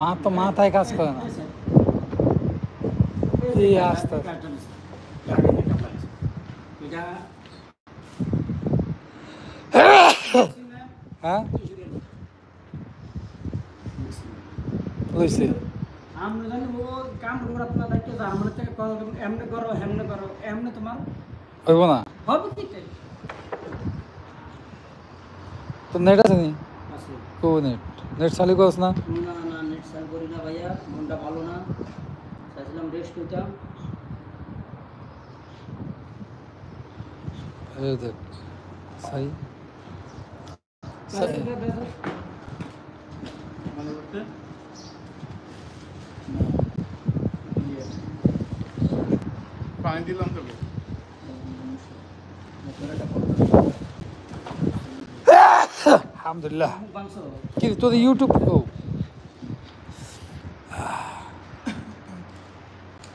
তো মাথায় কাজ করে না এই আস্তে হ্যাঁ বুঝছি আমরা জানি ও কাম করে আপনার দায়িত্ব যা আমরা থেকে কল এমনি করো এমনি তোমার হইব না হবে কি তো নেট আছে নি আছে কো নেট চালু করছ না না না নেট চালু করি না ভাইয়া মনটা ভালো না চাইছিলাম রেস্ট করতাম এই দেখ সাই সাই মানে করতে পানি দিলাম তোকে আলহামদুলিল্লাহ কি তোর ইউটিউব ও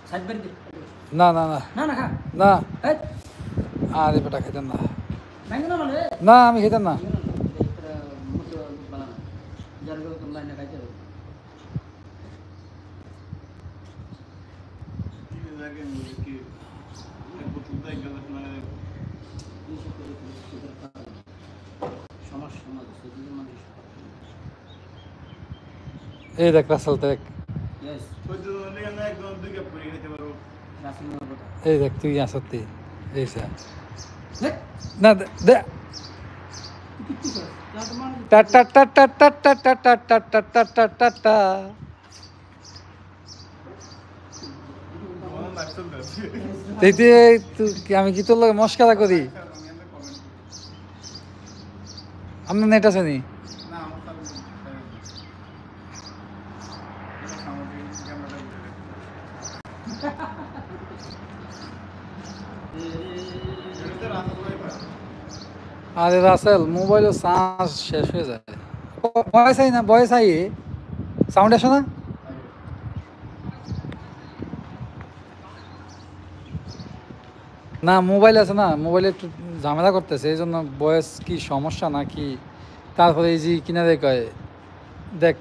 সাইডবার দি না না না না না খা না এই আরে বেটা খেতেন না ভাঙ না মানে না আমি খেতেন না মুটো বানানা জারগো তোমরা না খাইতে হবে কি এক বোতল দেয় গেল মানে সমস্যা না সেদিন মানুষ এই দেখ রাসেল দেখ ইয়েস ওই তো না একদম দুই কাপ করে খেতে পারো রাসেল না কথা এই দেখ তুই আসতি এই স্যার দেখ না দে কিচ্ছু কর যা তোমার টা টা টা টা টা টা টা টা টা টা টা টা টা টা মনে লাগছে এইতে তুই আমি কি তোর লগে মস্কারা করি আপনার নেট আছে নি না আমার সামনে আরে রাসেল মোবাইলে চার্জ শেষ হয়ে যায় বয়স আই না বয়স আই সাউন্ড আসে না না মোবাইল আছে না মোবাইলে একটু ঝামেলা করতেছে এই জন্য বয়স কি সমস্যা নাকি তারপরে এই যে কিনা কয় দেখ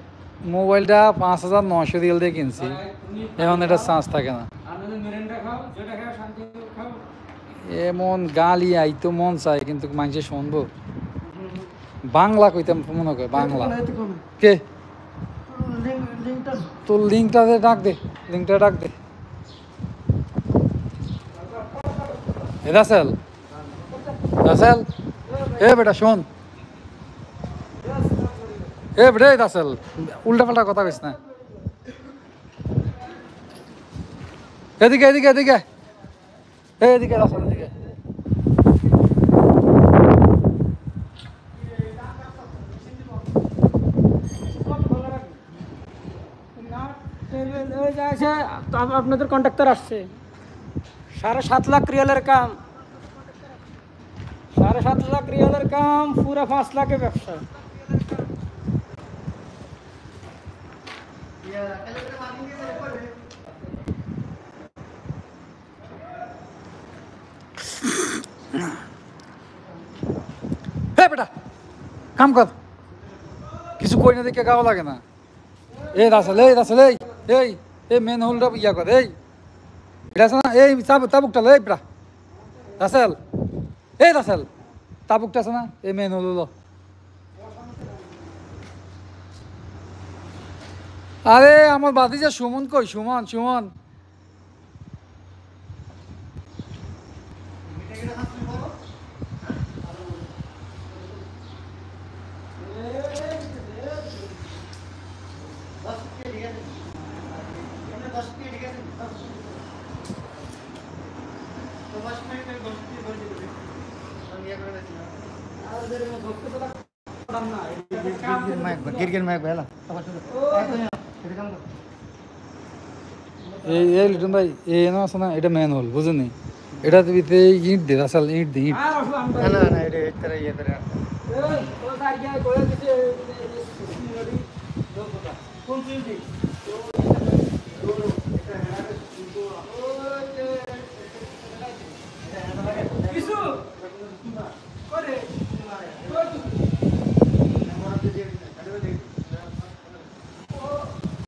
মোবাইলটা 5900 রিয়াল দিয়ে কিনছি এখন এটা চার্জ থাকে না আপনাদের মিরিন্ডা খাও যেটা খাও শান্তি খাও এমন গালি আইতো মন চাই কিন্তু মানুষে শুনবো বাংলা কইতাম মনে করে বাংলা কে তোর লিঙ্কটা ডাক দে লিঙ্কটা ডাক দে এ রাসেল রাসেল এ বেটা শোন এ বেটা রাসেল উল্টা পাল্টা কথা কইস না এদিকে এদিকে এদিকে এদিকে রাসেল এদিকে আপনাদের কন্ট্রাক্টর আসছে 7.5 লাখ রিয়ালের কাম 7.5 লাখ রিয়ালের কাম পুরা 5 লাখের ব্যবসা হে বেটা কাম কর কিছু কই না দেখে গাওয়া লাগে না এই রাসেল এই মেন হোলটা ইয়া কর এই এটা আছে না এই তাবুকটা এই বেটা রাসেল তাবুকটা আছে না এই মেন হোল আরে আমার বাতিজা সুমন কই সুমন এই লিটন ভাই এই এনে আছে না এটা মেন হোল বুঝুনি এটা ভিতরে ইট দে রাসেল ইট দে ইট না এটা এতরা ইয়ে করে কোন